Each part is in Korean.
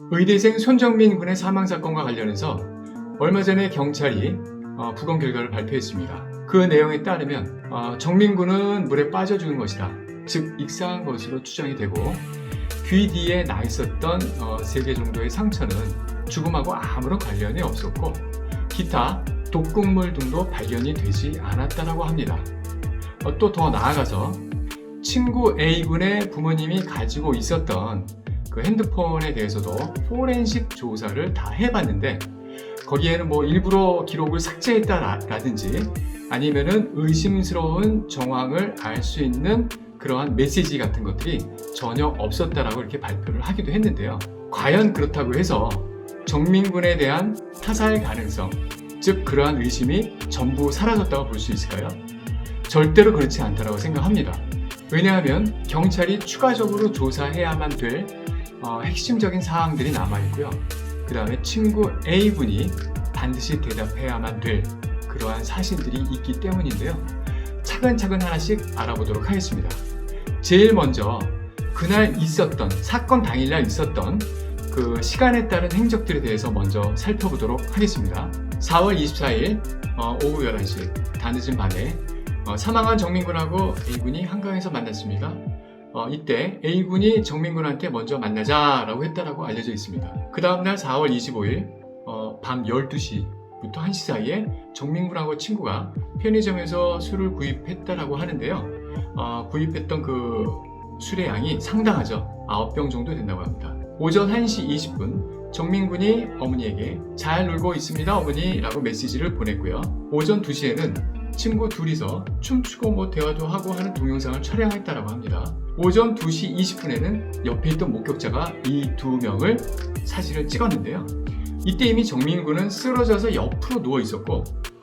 의대생 손정민 군의 사망 사건과 관련해서 얼마 전에 경찰이 부검 결과를 발표했습니다. 그 내용에 따르면 정민 군은 물에 빠져 죽은 것이다. 즉 익사한 것으로 추정이 되고 귀 뒤에 나 있었던 3개 정도의 상처는 죽음하고 아무런 관련이 없었고 기타 독극물 등도 발견이 되지 않았다고 합니다. 또 더 나아가서 친구 A군의 부모님이 가지고 있었던 그 핸드폰에 대해서도 포렌식 조사를 다 해봤는데 거기에는 뭐 일부러 기록을 삭제했다라든지 아니면은 의심스러운 정황을 알 수 있는 그러한 메시지 같은 것들이 전혀 없었다라고 이렇게 발표를 하기도 했는데요. 과연 그렇다고 해서 정민군에 대한 타살 가능성, 즉 그러한 의심이 전부 사라졌다고 볼 수 있을까요? 절대로 그렇지 않다고 생각합니다. 왜냐하면 경찰이 추가적으로 조사해야만 될 핵심적인 사항들이 남아있고요. 그 다음에 친구 A군이 반드시 대답해야만 될 그러한 사실들이 있기 때문인데요. 차근차근 하나씩 알아보도록 하겠습니다. 제일 먼저 그날 있었던, 사건 당일날 있었던 그 시간에 따른 행적들에 대해서 먼저 살펴보도록 하겠습니다. 4월 24일 오후 11시 다늦은 밤에 사망한 정민군하고 A군이 한강에서 만났습니다. 이때 A군이 정민군한테 먼저 만나자라고 했다라고 알려져 있습니다. 그 다음날 4월 25일 밤 12시부터 1시 사이에 정민군하고 친구가 편의점에서 술을 구입했다라고 하는데요. 구입했던 그 술의 양이 상당하죠. 9병 정도 된다고 합니다. 오전 1시 20분 정민군이 어머니에게 잘 놀고 있습니다 어머니 라고 메시지를 보냈고요. 오전 2시에는 친구 둘이서 춤추고 대화도 하고 하는 동영상을 촬영했다고 합니다. 오전 2시 20분에는 옆에 있던 목격자가 이 2명을 사진을 찍었는데요. 이때 이미 정민군은 쓰러져서 옆으로 누워 있었고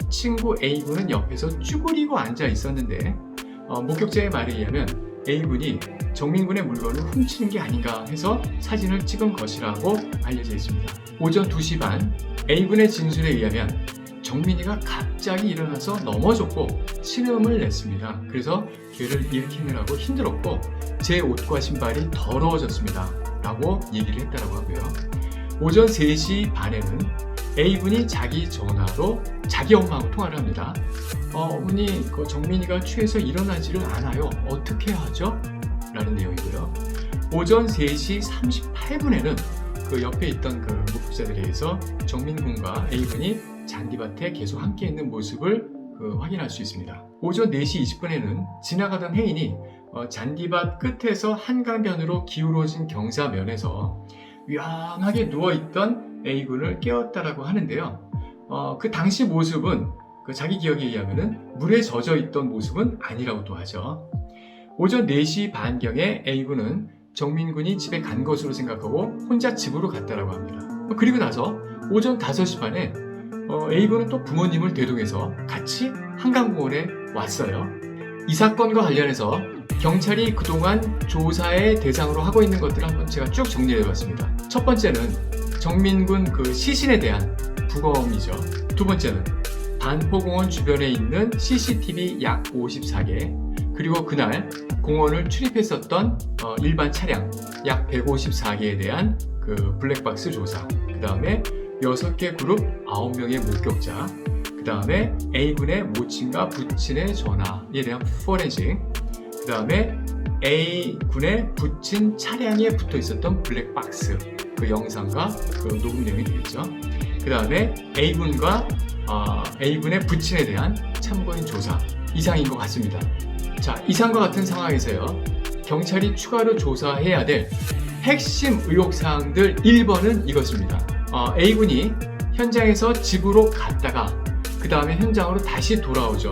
친구 A군은 옆에서 쭈그리고 앉아 있었는데 목격자의 말에 의하면 A군이 정민군의 물건을 훔치는 게 아닌가 해서 사진을 찍은 것이라고 알려져 있습니다. 오전 2시 반 A군의 진술에 의하면 정민이가 갑자기 일어나서 넘어졌고 신음을 냈습니다. 그래서 괴를 일으키느라고 힘들었고 제 옷과 신발이 더러워졌습니다 라고 얘기를 했다고 하고요. 오전 3시 반에는 A군이 자기 전화로 자기 엄마하고 통화를 합니다. 어머니, 정민이가 취해서 일어나지를 않아요. 어떻게 하죠? 라는 내용이고요. 오전 3시 38분에는 그 옆에 있던 그 목격자들에 의해서 정민군과 A군이 잔디밭에 계속 함께 있는 모습을 확인할 수 있습니다. 오전 4시 20분에는 지나가던 해인이 잔디밭 끝에서 한강변으로 기울어진 경사면에서 위험하게 누워있던 A군을 깨웠다라고 하는데요. 그 당시 모습은 자기 기억에 의하면 물에 젖어 있던 모습은 아니라고 또 하죠. 오전 4시 반경에 A군은 정민군이 집에 간 것으로 생각하고 혼자 집으로 갔다고 합니다. 그리고 나서 오전 5시 반에 A군은 또 부모님을 대동해서 같이 한강공원에 왔어요. 이 사건과 관련해서 경찰이 그동안 조사의 대상으로 하고 있는 것들을 한번 제가 쭉 정리해봤습니다. 첫 번째는 정민군 그 시신에 대한 부검이죠. 두 번째는 반포공원 주변에 있는 CCTV 약 54개, 그리고 그날 공원을 출입했었던 일반 차량 약 154개에 대한 그 블랙박스 조사, 그 다음에 6개 그룹 9명의 목격자, 그 다음에 A군의 모친과 부친의 전화에 대한 포렌식, 그 다음에 A군의 부친 차량에 붙어 있었던 블랙박스 그 영상과 그 녹음 내용이 되겠죠. 그 다음에 A군과 A군의 부친에 대한 참고인 조사, 이상인 것 같습니다. 자, 이상과 같은 상황에서요, 경찰이 추가로 조사해야 될 핵심 의혹사항들 1번은 이것입니다. A군이 현장에서 집으로 갔다가 그 다음에 현장으로 다시 돌아오죠.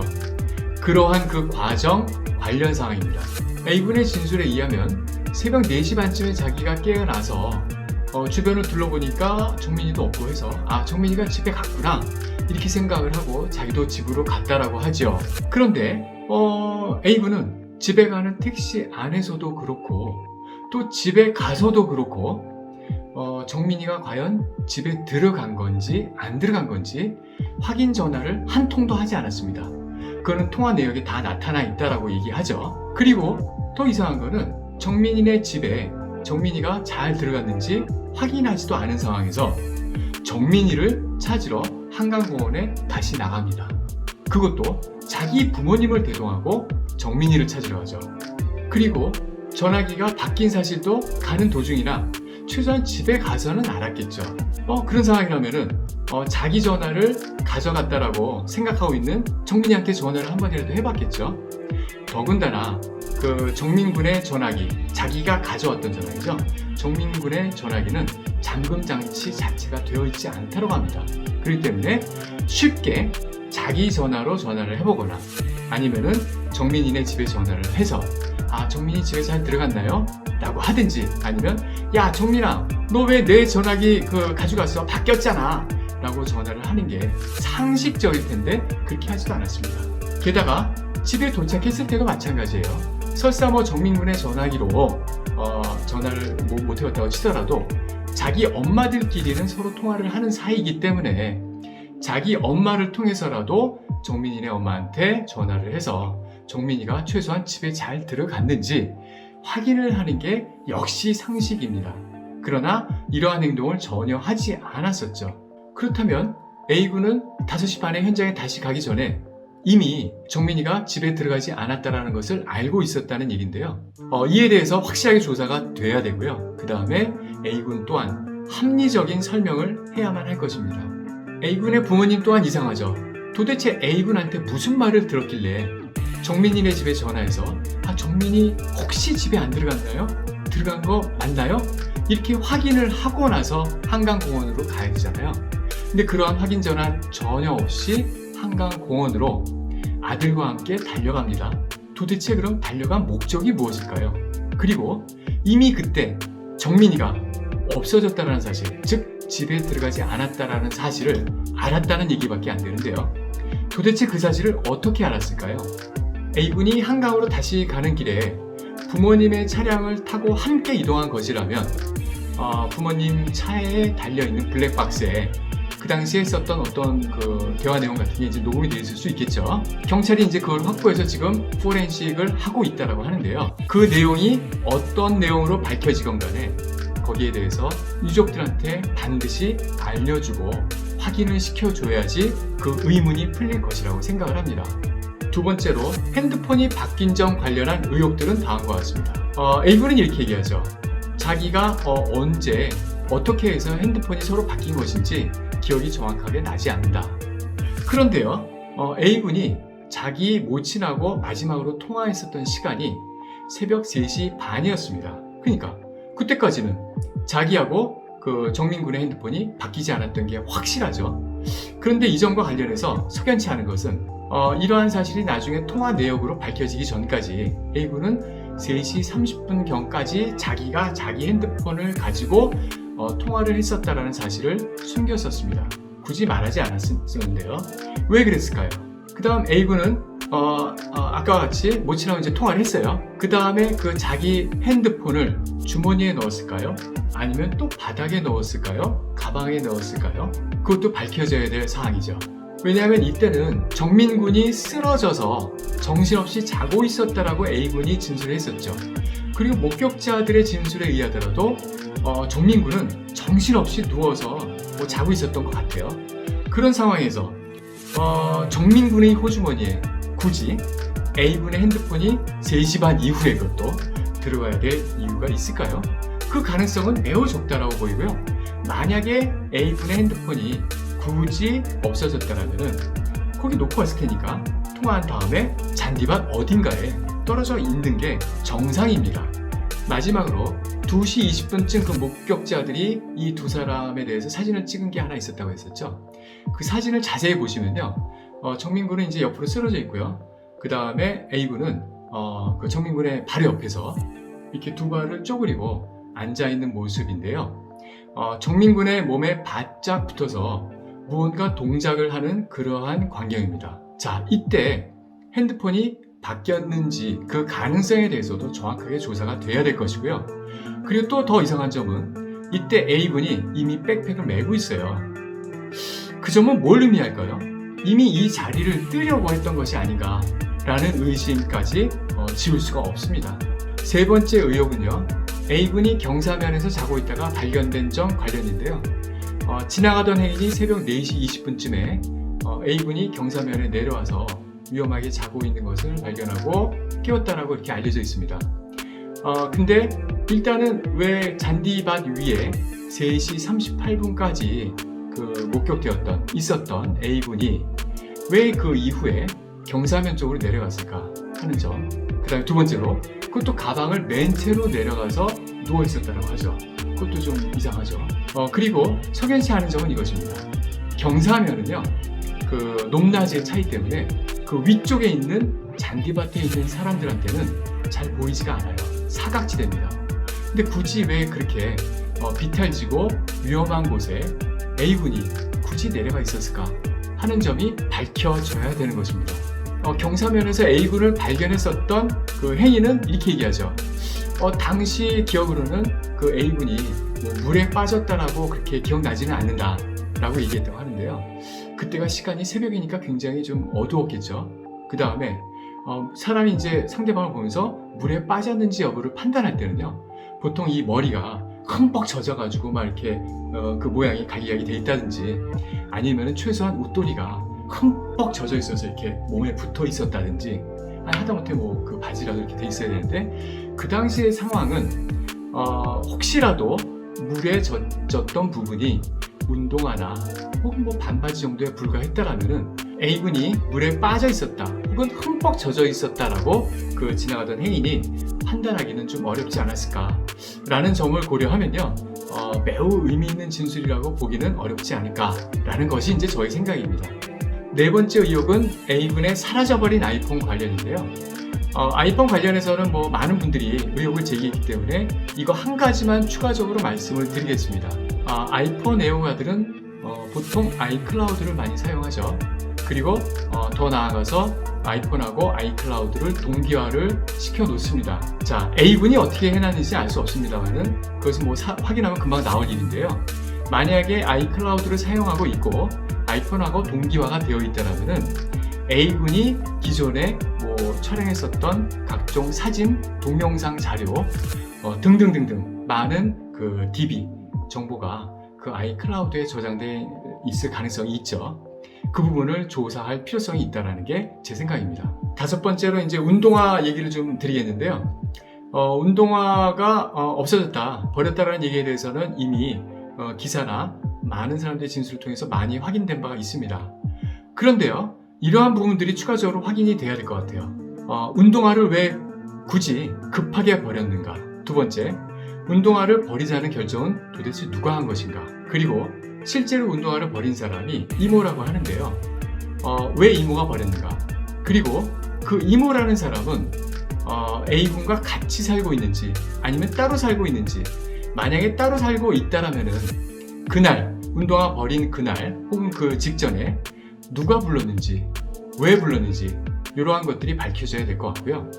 그러한 그 과정 관련 사항입니다. A군의 진술에 의하면 새벽 4시 반쯤에 자기가 깨어나서 주변을 둘러보니까 정민이도 없고 해서 정민이가 집에 갔구나 이렇게 생각을 하고 자기도 집으로 갔다라고 하죠. 그런데 A군은 집에 가는 택시 안에서도 그렇고 또 집에 가서도 그렇고 정민이가 과연 집에 들어간 건지 안 들어간 건지 확인 전화를 한 통도 하지 않았습니다. 그거는 통화 내역에 다 나타나 있다라고 얘기하죠. 그리고 더 이상한 거는 정민이네 집에 정민이가 잘 들어갔는지 확인하지도 않은 상황에서 정민이를 찾으러 한강공원에 다시 나갑니다. 그것도 자기 부모님을 대동하고 정민이를 찾으러 가죠. 그리고 전화기가 바뀐 사실도 가는 도중이나 최소한 집에 가서는 알았겠죠. 그런 상황이라면은 자기 전화를 가져갔다라고 생각하고 있는 정민이한테 전화를 한 번이라도 해봤겠죠. 더군다나 그 정민군의 전화기, 자기가 가져왔던 전화기죠. 정민군의 전화기는 잠금 장치 자체가 되어 있지 않다고 합니다. 그렇기 때문에 쉽게 자기 전화로 전화를 해보거나 아니면은 정민이네 집에 전화를 해서 정민이 집에 잘 들어갔나요? 라고 하든지 아니면 야 정민아 너 왜 내 전화기 가져갔어? 바뀌었잖아 라고 전화를 하는 게 상식적일 텐데 그렇게 하지도 않았습니다. 게다가 집에 도착했을 때도 마찬가지예요. 설사 정민군의 전화기로 전화를 못 해왔다고 치더라도 자기 엄마들끼리는 서로 통화를 하는 사이이기 때문에 자기 엄마를 통해서라도 정민이네 엄마한테 전화를 해서 정민이가 최소한 집에 잘 들어갔는지 확인을 하는 게 역시 상식입니다. 그러나 이러한 행동을 전혀 하지 않았었죠. 그렇다면 A군은 5시 반에 현장에 다시 가기 전에 이미 정민이가 집에 들어가지 않았다는 것을 알고 있었다는 얘기인데요. 이에 대해서 확실하게 조사가 돼야 되고요. 그 다음에 A군 또한 합리적인 설명을 해야만 할 것입니다. A군의 부모님 또한 이상하죠. 도대체 A군한테 무슨 말을 들었길래 정민이네 집에 전화해서 정민이 혹시 집에 안 들어갔나요? 들어간 거 맞나요? 이렇게 확인을 하고 나서 한강공원으로 가야 되잖아요. 근데 그러한 확인 전화 전혀 없이 한강공원으로 아들과 함께 달려갑니다. 도대체 그럼 달려간 목적이 무엇일까요? 그리고 이미 그때 정민이가 없어졌다는 사실, 즉 집에 들어가지 않았다는 사실을 알았다는 얘기밖에 안 되는데요. 도대체 그 사실을 어떻게 알았을까요? A군이 한강으로 다시 가는 길에 부모님의 차량을 타고 함께 이동한 것이라면 부모님 차에 달려있는 블랙박스에 그 당시에 썼던 어떤 대화 내용 같은 게 이제 녹음이 되어 있을 수 있겠죠. 경찰이 이제 그걸 확보해서 지금 포렌식을 하고 있다고 하는데요. 그 내용이 어떤 내용으로 밝혀지건 간에 거기에 대해서 유족들한테 반드시 알려주고 확인을 시켜줘야지 그 의문이 풀릴 것이라고 생각을 합니다. 두 번째로 핸드폰이 바뀐 점 관련한 의혹들은 다음과 같습니다. A군은 이렇게 얘기하죠. 자기가 언제 어떻게 해서 핸드폰이 서로 바뀐 것인지 기억이 정확하게 나지 않는다. 그런데요, A군이 자기 모친하고 마지막으로 통화했었던 시간이 새벽 3시 반이었습니다. 그러니까 그때까지는 자기하고 정민군의 핸드폰이 바뀌지 않았던 게 확실하죠. 그런데 이 점과 관련해서 석연치 않은 것은 이러한 사실이 나중에 통화 내역으로 밝혀지기 전까지 A군은 3시 30분경까지 자기가 자기 핸드폰을 가지고 통화를 했었다는 사실을 숨겼었습니다. 굳이 말하지 않았었는데요. 왜 그랬을까요? 그 다음 A군은 아까와 같이 모친하고 이제 통화를 했어요. 그 다음에 자기 핸드폰을 주머니에 넣었을까요? 아니면 또 바닥에 넣었을까요? 가방에 넣었을까요? 그것도 밝혀져야 될 사항이죠. 왜냐하면 이때는 정민군이 쓰러져서 정신없이 자고 있었다라고 A군이 진술을 했었죠. 그리고 목격자들의 진술에 의하더라도 정민군은 정신없이 누워서 자고 있었던 것 같아요. 그런 상황에서 정민군의 호주머니에 굳이 A군의 핸드폰이 3시 반 이후에 그것도 들어가야 될 이유가 있을까요? 그 가능성은 매우 적다라고 보이고요. 만약에 A군의 핸드폰이 굳이 없어졌다라면은 거기 놓고 왔을 테니까 통화한 다음에 잔디밭 어딘가에 떨어져 있는 게 정상입니다. 마지막으로 2시 20분쯤 그 목격자들이 이 두 사람에 대해서 사진을 찍은 게 하나 있었다고 했었죠. 그 사진을 자세히 보시면요, 정민군은 이제 옆으로 쓰러져 있고요. 그 다음에 A군은 그 정민군의 바로 옆에서 이렇게 두 발을 쪼그리고 앉아 있는 모습인데요. 정민군의 몸에 바짝 붙어서 무언가 동작을 하는 그러한 광경입니다. 자, 이때 핸드폰이 바뀌었는지 그 가능성에 대해서도 정확하게 조사가 돼야 될 것이고요. 그리고 또 더 이상한 점은 이때 A군이 이미 백팩을 메고 있어요. 그 점은 뭘 의미할까요? 이미 이 자리를 뜨려고 했던 것이 아닌가 라는 의심까지 지울 수가 없습니다. 세 번째 의혹은요, A군이 경사면에서 자고 있다가 발견된 점 관련인데요. 지나가던 행인이 새벽 4시 20분쯤에 A군이 경사면에 내려와서 위험하게 자고 있는 것을 발견하고 깨웠다라고 이렇게 알려져 있습니다. 근데 일단은 왜 잔디밭 위에 3시 38분까지 그 있었던 A군이 왜 그 이후에 경사면 쪽으로 내려갔을까 하는 점. 그 다음에 두 번째로 그것도 가방을 맨 채로 내려가서 누워 있었다고 하죠. 그것도 좀 이상하죠. 그리고 석연치 않은 점은 이것입니다. 경사면은요, 그 높낮이의 차이 때문에 그 위쪽에 있는 잔디밭에 있는 사람들한테는 잘 보이지가 않아요. 사각지대입니다. 근데 굳이 왜 그렇게 비탈지고 위험한 곳에 A군이 굳이 내려가 있었을까 하는 점이 밝혀져야 되는 것입니다. 경사면에서 A군을 발견했었던 그 행인은 이렇게 얘기하죠. 당시 기억으로는 그 A군이 물에 빠졌다라고 그렇게 기억나지는 않는다 라고 얘기했다고 하는데요. 그때가 시간이 새벽이니까 굉장히 좀 어두웠겠죠. 그 다음에 사람이 이제 상대방을 보면서 물에 빠졌는지 여부를 판단할 때는요, 보통 이 머리가 흠뻑 젖어가지고 막 이렇게 그 모양이 갈기갈기 돼 있다든지, 아니면은 최소한 웃도리가 흠뻑 젖어 있어서 이렇게 몸에 붙어 있었다든지, 하다못해 뭐 그 바지라도 이렇게 돼 있어야 되는데, 그 당시의 상황은 혹시라도 물에 젖었던 부분이 운동화나 혹은 뭐 반바지 정도에 불과했다라면은 A군이 물에 빠져 있었다 혹은 흠뻑 젖어 있었다라고 그 지나가던 행인이 판단하기는 좀 어렵지 않았을까라는 점을 고려하면요, 매우 의미 있는 진술이라고 보기는 어렵지 않을까라는 것이 이제 저의 생각입니다. 네 번째 의혹은 A군의 사라져버린 아이폰 관련인데요. 아이폰 관련해서는 뭐 많은 분들이 의혹을 제기했기 때문에 이거 한 가지만 추가적으로 말씀을 드리겠습니다. 아이폰 애호가들은 보통 아이클라우드를 많이 사용하죠. 그리고 더 나아가서 아이폰하고 아이클라우드를 동기화를 시켜 놓습니다. 자, A군이 어떻게 해놨는지 알 수 없습니다만은 그것은 뭐 확인하면 금방 나올 일인데요. 만약에 아이클라우드를 사용하고 있고 아이폰하고 동기화가 되어 있다면은 A군이 기존에 뭐 촬영했었던 각종 사진, 동영상 자료 등등등등 많은 그 DB 정보가 그 아이클라우드에 저장돼 있을 가능성이 있죠. 그 부분을 조사할 필요성이 있다는 게 제 생각입니다. 다섯 번째로 이제 운동화 얘기를 좀 드리겠는데요. 운동화가 없어졌다, 버렸다라는 얘기에 대해서는 이미 기사나 많은 사람들의 진술을 통해서 많이 확인된 바가 있습니다. 그런데요, 이러한 부분들이 추가적으로 확인이 돼야 될 것 같아요. 운동화를 왜 굳이 급하게 버렸는가? 두 번째, 운동화를 버리자는 결정은 도대체 누가 한 것인가? 그리고 실제로 운동화를 버린 사람이 이모라고 하는데요. 왜 이모가 버렸는가? 그리고 그 이모라는 사람은 A군과 같이 살고 있는지 아니면 따로 살고 있는지, 만약에 따로 살고 있다라면은 그날, 운동화 버린 그날 혹은 그 직전에 누가 불렀는지, 왜 불렀는지 이러한 것들이 밝혀져야 될 것 같고요.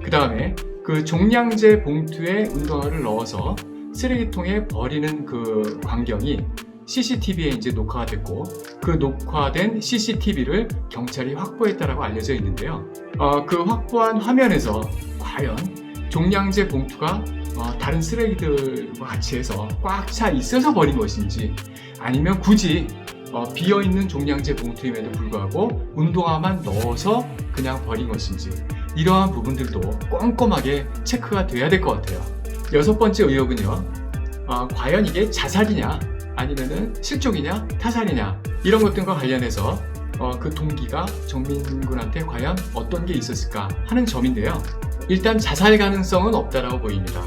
그 다음에 그 종량제 봉투에 운동화를 넣어서 쓰레기통에 버리는 그 광경이 CCTV에 이제 녹화가 됐고, 그 녹화된 CCTV를 경찰이 확보했다라고 알려져 있는데요. 그 확보한 화면에서 과연 종량제 봉투가 다른 쓰레기들과 같이 해서 꽉 차 있어서 버린 것인지, 아니면 굳이 비어있는 종량제 봉투임에도 불구하고 운동화만 넣어서 그냥 버린 것인지, 이러한 부분들도 꼼꼼하게 체크가 돼야 될 것 같아요. 여섯 번째 의혹은요, 과연 이게 자살이냐 아니면은 실족이냐 타살이냐, 이런 것들과 관련해서 그 동기가 정민군한테 과연 어떤 게 있었을까 하는 점인데요. 일단 자살 가능성은 없다라고 보입니다.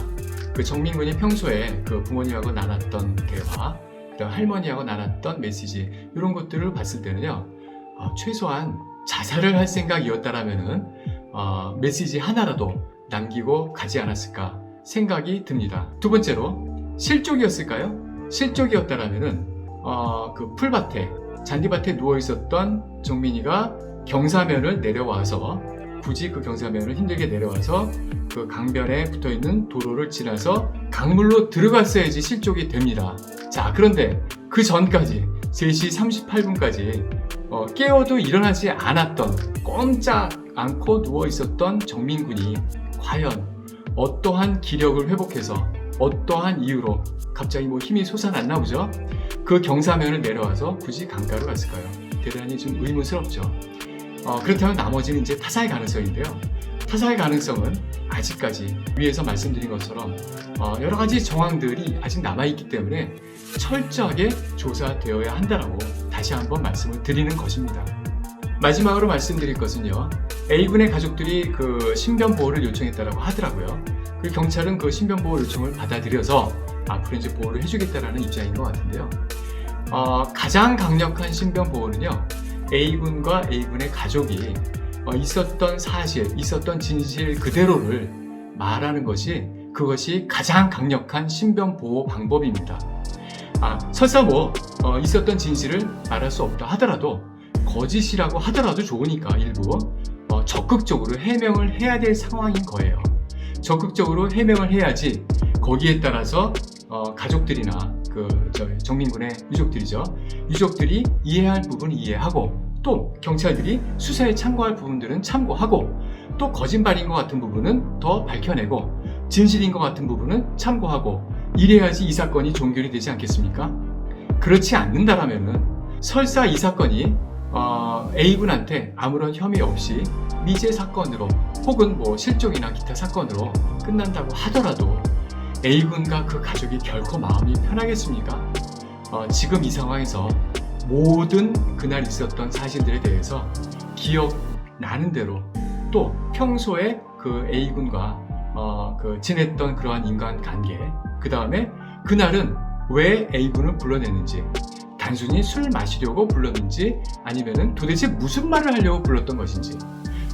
그 정민군이 평소에 그 부모님하고 나눴던 대화, 그다음 할머니하고 나눴던 메시지, 이런 것들을 봤을 때는요, 최소한 자살을 할 생각이었다라면은 메시지 하나라도 남기고 가지 않았을까 생각이 듭니다. 두 번째로, 실족이었을까요? 실족이었다라면은 그 풀밭에, 잔디밭에 누워 있었던 정민이가 경사면을 내려와서, 굳이 그 경사면을 힘들게 내려와서 그 강변에 붙어있는 도로를 지나서 강물로 들어갔어야지 실족이 됩니다. 자, 그런데 그 전까지 3시 38분까지 깨워도 일어나지 않았던, 꼼짝 않고 누워 있었던 정민군이 과연 어떠한 기력을 회복해서 어떠한 이유로 갑자기 뭐 힘이 솟아났나 보죠. 그 경사면을 내려와서 굳이 강가로 갔을까요? 대단히 좀 의문스럽죠. 그렇다면 나머지는 이제 타사의 가능성인데요. 타사의 가능성은 아직까지 위에서 말씀드린 것처럼 여러 가지 정황들이 아직 남아있기 때문에 철저하게 조사되어야 한다라고 다시 한번 말씀을 드리는 것입니다. 마지막으로 말씀드릴 것은요. A군의 가족들이 그 신변 보호를 요청했다라고 하더라고요. 그 경찰은 그 신변 보호 요청을 받아들여서 앞으로 이제 보호를 해주겠다라는 입장인 것 같은데요. 가장 강력한 신변 보호는요. A군과 A군의 가족이 있었던 사실, 있었던 진실 그대로를 말하는 것이 그것이 가장 강력한 신변 보호 방법입니다. 설사 있었던 진실을 말할 수 없다 하더라도 거짓이라고 하더라도 좋으니까 일부 적극적으로 해명을 해야 될 상황인 거예요. 적극적으로 해명을 해야지 거기에 따라서 가족들이나 정민군의 유족들이죠. 유족들이 이해할 부분은 이해하고 또 경찰들이 수사에 참고할 부분들은 참고하고 또 거짓말인 것 같은 부분은 더 밝혀내고 진실인 것 같은 부분은 참고하고 이래야지 이 사건이 종결이 되지 않겠습니까? 그렇지 않는다라면은 설사 이 사건이 A군한테 아무런 혐의 없이 미제 사건으로 혹은 실종이나 기타 사건으로 끝난다고 하더라도 A군과 그 가족이 결코 마음이 편하겠습니까? 지금 이 상황에서 모든 그날 있었던 사실들에 대해서 기억나는 대로 또 평소에 그 A군과 지냈던 그러한 인간관계 그 다음에 그날은 왜 A군을 불러냈는지 단순히 술 마시려고 불렀는지 아니면은 도대체 무슨 말을 하려고 불렀던 것인지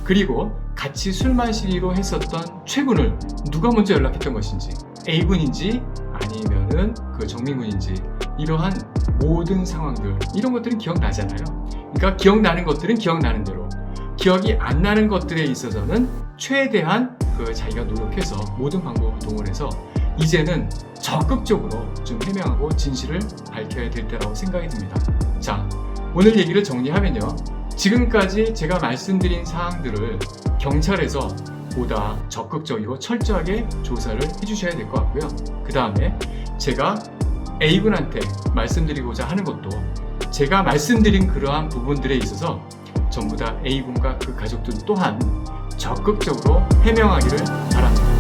그리고 같이 술 마시기로 했었던 최군을 누가 먼저 연락했던 것인지 A군인지 아니면은 그 정민군인지 이러한 모든 상황들 이런 것들은 기억나잖아요. 그러니까 기억나는 것들은 기억나는 대로 기억이 안 나는 것들에 있어서는 최대한 자기가 노력해서 모든 방법을 동원해서 이제는 적극적으로 좀 해명하고 진실을 밝혀야 될 때라고 생각이 듭니다. 자, 오늘 얘기를 정리하면요. 지금까지 제가 말씀드린 사항들을 경찰에서 보다 적극적이고 철저하게 조사를 해주셔야 될 것 같고요. 그 다음에 제가 A군한테 말씀드리고자 하는 것도 제가 말씀드린 그러한 부분들에 있어서 전부 다 A군과 그 가족들 또한 적극적으로 해명하기를 바랍니다.